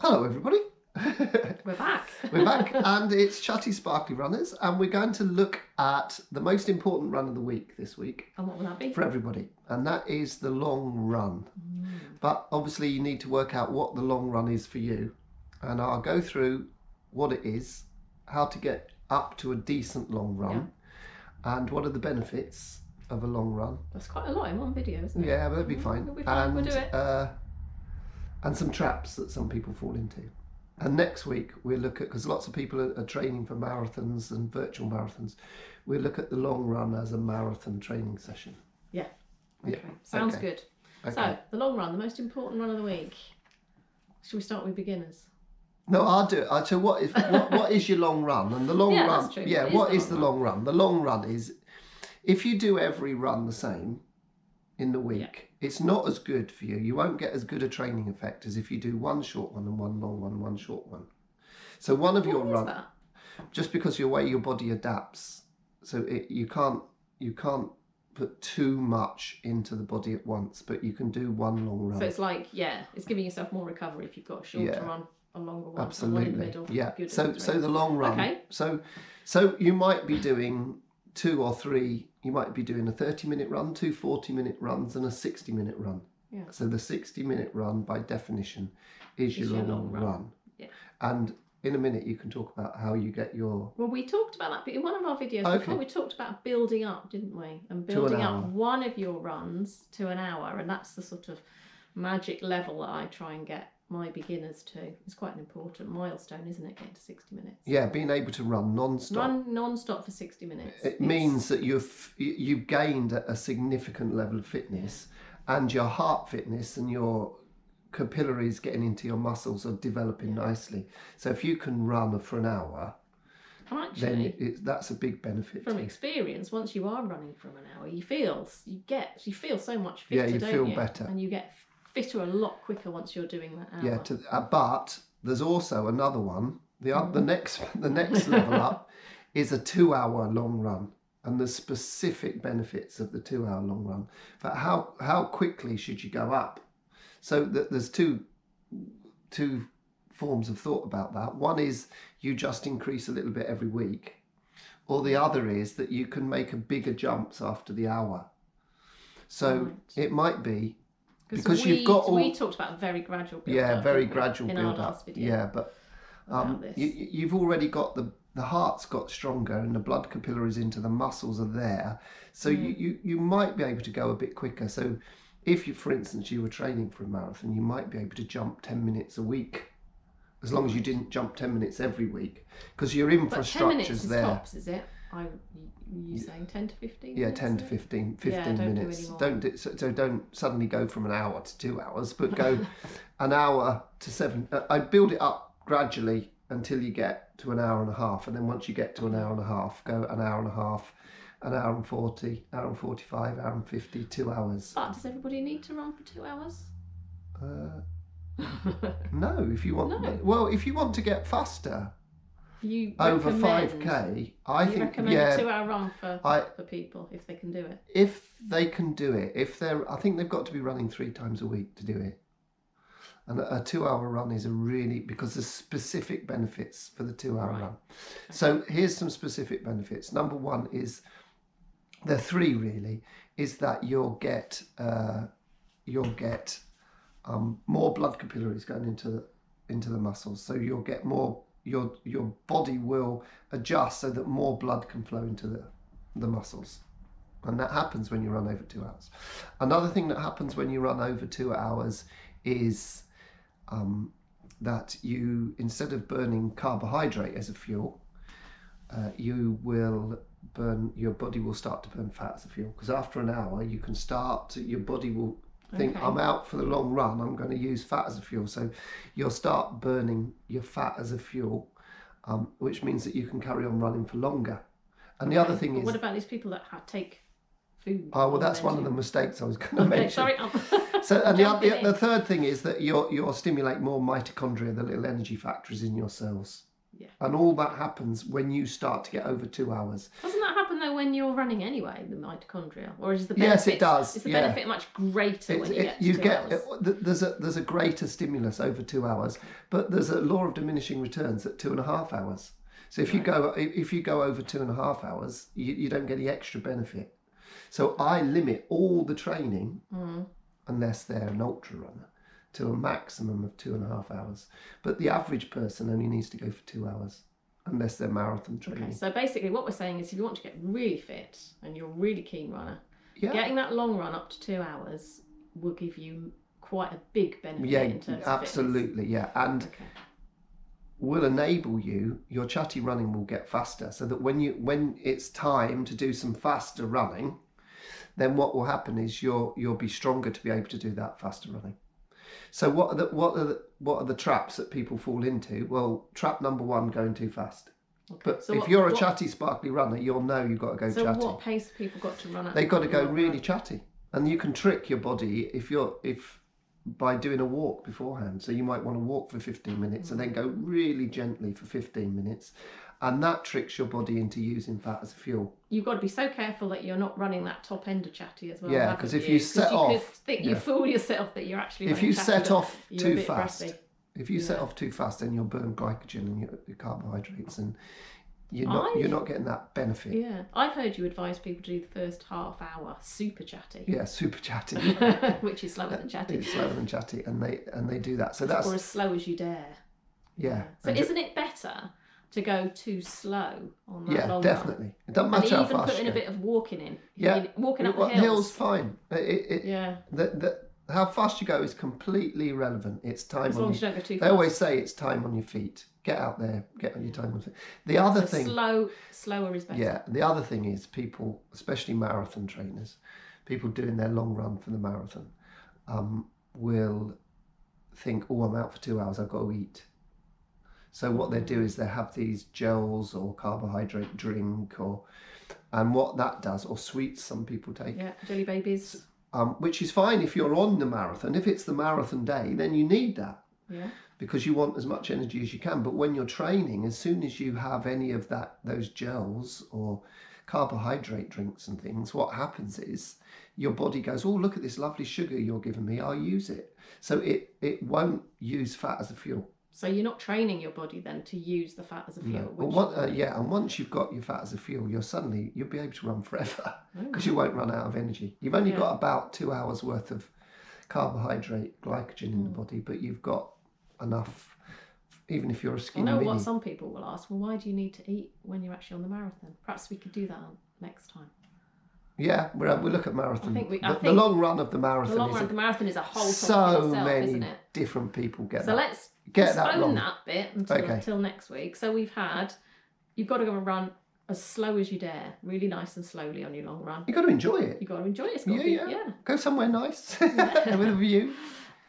Hello everybody. We're back. We're back and it's Chatty Sparkly Runners and we're going to look at the most important run of the week this week. And what will that be? For everybody. And that is the long run. But obviously you need to work out what the long run is for you. And I'll go through what it is, how to get up to a decent long run, and what are the benefits of a long run. That's quite a lot in one video, isn't it? Yeah, but that'd be fine. We'll be fine. We'll do it. And some traps that some people fall into. And next week we'll look at, because lots of people are training for marathons and virtual marathons, we'll look at the long run as a marathon training session. Yeah. Okay. Sounds good. Okay. So, the long run, the most important run of the week. Should we start with beginners? No, I'll do it. I'll tell you what is your long run? And the long run, that's true. yeah, what is the long run? The long run is, if you do every run the same in the week, it's not as good for you. You won't get as good a training effect as if you do one short one and one long one, one short one. So one of your runs, just because your way your body adapts, so you can't put too much into the body at once, but you can do one long run. So it's like, it's giving yourself more recovery if you've got a shorter run, a longer one, absolutely, one in the middle. Yeah. So the long run. Okay. So you might be doing 2 or 3. You might be doing a 30-minute run, 2 40-minute runs, and a 60-minute run. Yeah. So the 60-minute run, by definition, is your long run. Yeah. And in a minute, you can talk about how you get your... Well, we talked about that in one of our videos before. We talked about building up, didn't we? And building up one of your runs to an hour. And that's the sort of magic level that I try and get my beginners to. It's quite an important milestone, isn't it, getting to 60 minutes? Yeah, being able to run non-stop. Run non-stop for 60 minutes. It means that you've gained a significant level of fitness, and your heart fitness and your capillaries getting into your muscles are developing nicely. So if you can run for an hour, then that's a big benefit. From experience, once you are running for an hour, you feel so much fitter. Yeah, you feel better, and you get fitter a lot quicker once you're doing that hour. Yeah, but there's also another one. The next level up is a 2-hour long run, and the specific benefits of the 2-hour long run. But how quickly should you go up? So there's two forms of thought about that. One is you just increase a little bit every week, or the other is that you can make a bigger jumps after the hour. So it might be, because you've got we talked about a very gradual build up. Yeah, very gradual build in our up. last video. Yeah, but you've already got the heart's got stronger and the blood capillaries into the muscles are there. So you might be able to go a bit quicker. So if you, for instance, you were training for a marathon, you might be able to jump 10 minutes a week, as long as you didn't jump 10 minits every week, because your infrastructure's there. 10 minutes is tops, is it? You saying 10 to 15? Yeah, 10 to 15 minutes. Don't suddenly go from an hour to 2 hours, but go an hour to 7. I build it up gradually until you get to an hour and a half, and then once you get to an hour and a half, go an hour and a half, an hour and 40, hour and 45, hour and 50, 2 hours. But does everybody need to run for 2 hours? No, if you want. No. Well, if you want to get faster. Over 5k, I think recommend a 2-hour run for people if they can do it. If they can do it, I think they've got to be running 3 times a week to do it. And a 2-hour run is because there's specific benefits for the 2-hour run. Okay. So here's some specific benefits. Number 1 is, there are 3 really, is that you'll get more blood capillaries going into the muscles. So you'll get more. Your body will adjust so that more blood can flow into the muscles. And that happens when you run over 2 hours. Another thing that happens when you run over 2 hours is that you, instead of burning carbohydrate as a fuel, your body will start to burn fat as a fuel. Because after an hour, your body will think, I'm out for the long run, I'm going to use fat as a fuel. So you'll start burning your fat as a fuel, which means that you can carry on running for longer. And the other thing is... What about these people that take food? Oh, well, that's one of the mistakes I was going to mention. Sorry. So, and the third thing is that you'll stimulate more mitochondria, the little energy factories in your cells. Yeah. And all that happens when you start to get over 2 hours. Doesn't that happen though when you're running anyway, the mitochondria? Or is the Yes, benefit, it does. Is the benefit much greater when you get to 2 hours? There's a greater stimulus over 2 hours, but there's a law of diminishing returns at 2.5 hours. So if you go over 2.5 hours, you don't get the extra benefit. So I limit all the training, unless they're an ultra runner, to a maximum of 2.5 hours. But the average person only needs to go for 2 hours, unless they're marathon training. Okay, so basically what we're saying is if you want to get really fit and you're a really keen runner, getting that long run up to 2 hours will give you quite a big benefit in terms of absolutely, fitness. And will enable your chatty running will get faster, so that when it's time to do some faster running, then what will happen is you'll be stronger to be able to do that faster running. So what are the traps that people fall into? Well, trap number one, going too fast. Okay. But so if you're a chatty, sparkly runner, you'll know you've got to go chatty. So what pace have people got to run at? They've got to go really chatty, and you can trick your body by doing a walk beforehand. So you might want to walk for 15 minutes and then go really gently for 15 minutes. And that tricks your body into using fat as a fuel. You've got to be so careful that you're not running that top end of chatty as well. Yeah, because if you set off... You fool yourself that you're actually if you set off too fast, breathy. If you set off too fast, then you'll burn glycogen and your carbohydrates, and you're not getting that benefit. Yeah, I've heard you advise people to do the first half hour super chatty. Yeah, super chatty. Which is slower than chatty. It's slower than chatty, and they do that. So that's... Or as slow as you dare. Yeah. So isn't it better to go too slow on that long definitely. run? It doesn't matter how fast. And even put in a bit of walking in. Yeah. Walking up the hills. Hills, fine. How fast you go is completely irrelevant. It's time. As long as you don't go too fast. They always say it's time on your feet. Get out there, get on your time on your feet. The other thing... slower is better. Yeah, the other thing is people, especially marathon trainers, people doing their long run for the marathon, will think, oh, I'm out for 2 hours, I've got to eat. So what they do is they have these gels or carbohydrate drink, and what that does, or sweets some people take. Yeah, jelly babies. Which is fine if you're on the marathon. If it's the marathon day, then you need that. Yeah. Because you want as much energy as you can. But when you're training, as soon as you have any of those gels or carbohydrate drinks and things, what happens is your body goes, oh, look at this lovely sugar you're giving me, I'll use it. So it won't use fat as a fuel. So you're not training your body then to use the fat as a fuel. No. And once you've got your fat as a fuel, you'll be able to run forever because you won't run out of energy. You've only got about 2 hours worth of carbohydrate, glycogen in the body, but you've got enough, even if you're a skinny mini. What some people will ask, well, why do you need to eat when you're actually on the marathon? Perhaps we could do that next time. Yeah, we'll look at marathon. The long run of the marathon. The long run of the marathon is a whole topic so itself, many isn't it? different people get so that. Let's get that wrong. that bit until next week. So you've got to go and run as slow as you dare, really nice and slowly on your long run. You've got to enjoy it. You've got to enjoy it. Yeah. Go somewhere nice with a view.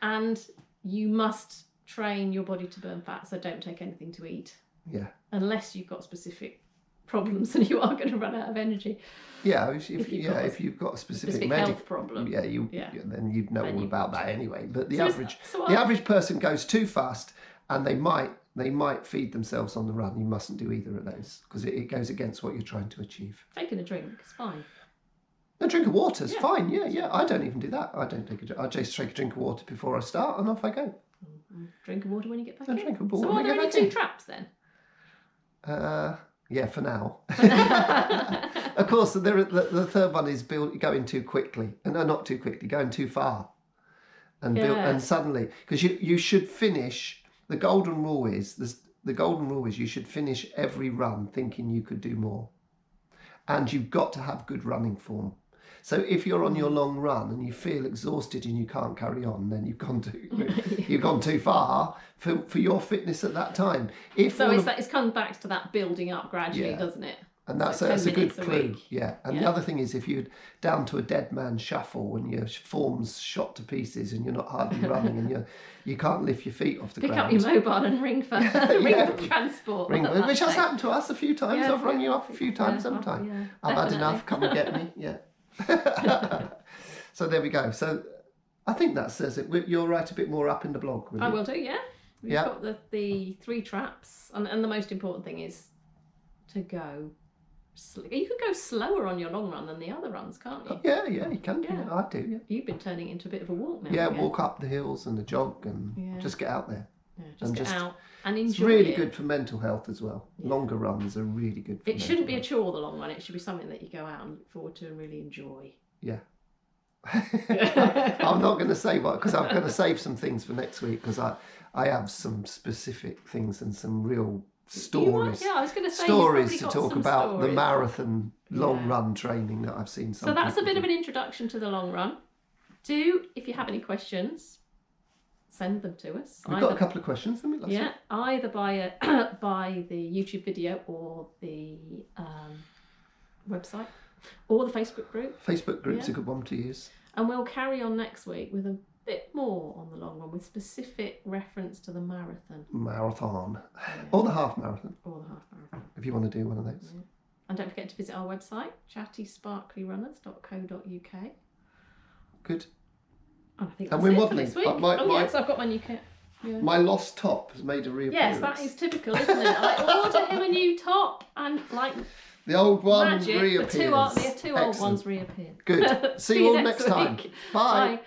And you must train your body to burn fat, so don't take anything to eat. Yeah. Unless you've got specific problems and you are going to run out of energy. Yeah, if you've got a specific health problem, then you'd know all about that anyway. But the average person goes too fast, and they might feed themselves on the run. You mustn't do either of those because it goes against what you're trying to achieve. Taking a drink is fine. A drink of water is fine. Yeah. I don't even do that. I just take a drink of water before I start, and off I go. Drink of water when you get back in. Drink of water so when are there only 2 traps then? Yeah, for now. Of course, the third one is going too quickly. No, not too quickly, going too far. And suddenly, because you should finish, the golden rule is you should finish every run thinking you could do more. And you've got to have good running form. So if you're on your long run and you feel exhausted and you can't carry on, then you've gone too far for your fitness at that time. It's come back to that building up gradually, doesn't it? And that's a good clue. Yeah. And the other thing is, if you're down to a dead man shuffle and your form's shot to pieces and you're not hardly running and you can't lift your feet off the ground. Pick up your mobile and ring for transport. Which has happened to us a few times. I've rung you up a few times sometime. Yeah, I've had enough, come and get me. Yeah. So there we go. So I think that says it. You'll write a bit more up in the blog, will you? I will do, yeah. You've got the 3 traps, and the most important thing is to go. You could go slower on your long run than the other runs, can't you? Yeah, you can. Yeah. I do. Yeah. You've been turning it into a bit of a walk now. Yeah, walk up the hills and a jog and just get out there. Yeah, just get out and enjoy. It's really good for mental health as well. Yeah. Longer runs are really good for It shouldn't be a chore, the long run. It should be something that you go out and look forward to and really enjoy. Yeah. I'm not going to say what, because I'm going to save some things for next week, because I have some specific things and some real stories. I was going to say stories to talk about the marathon long run training that I've seen. So that's a bit of an introduction to the long run. If you have any questions, send them to us. We've got a couple of questions, haven't we? Last week? Either by by the YouTube video or the website or the Facebook group. Facebook group's a good one to use. And we'll carry on next week with a bit more on the long run, with specific reference to the marathon. Or the half marathon. If you want to do one of those. Yeah. And don't forget to visit our website, chattysparklyrunners.co.uk. Good. And I think that's we're modelling. Yes, I've got my new kit. Yeah. My lost top has made a reappearance. Yes, that is typical, isn't it? I order him a new top and the old one reappears. The two old ones reappeared. Good. See you all next time. Bye.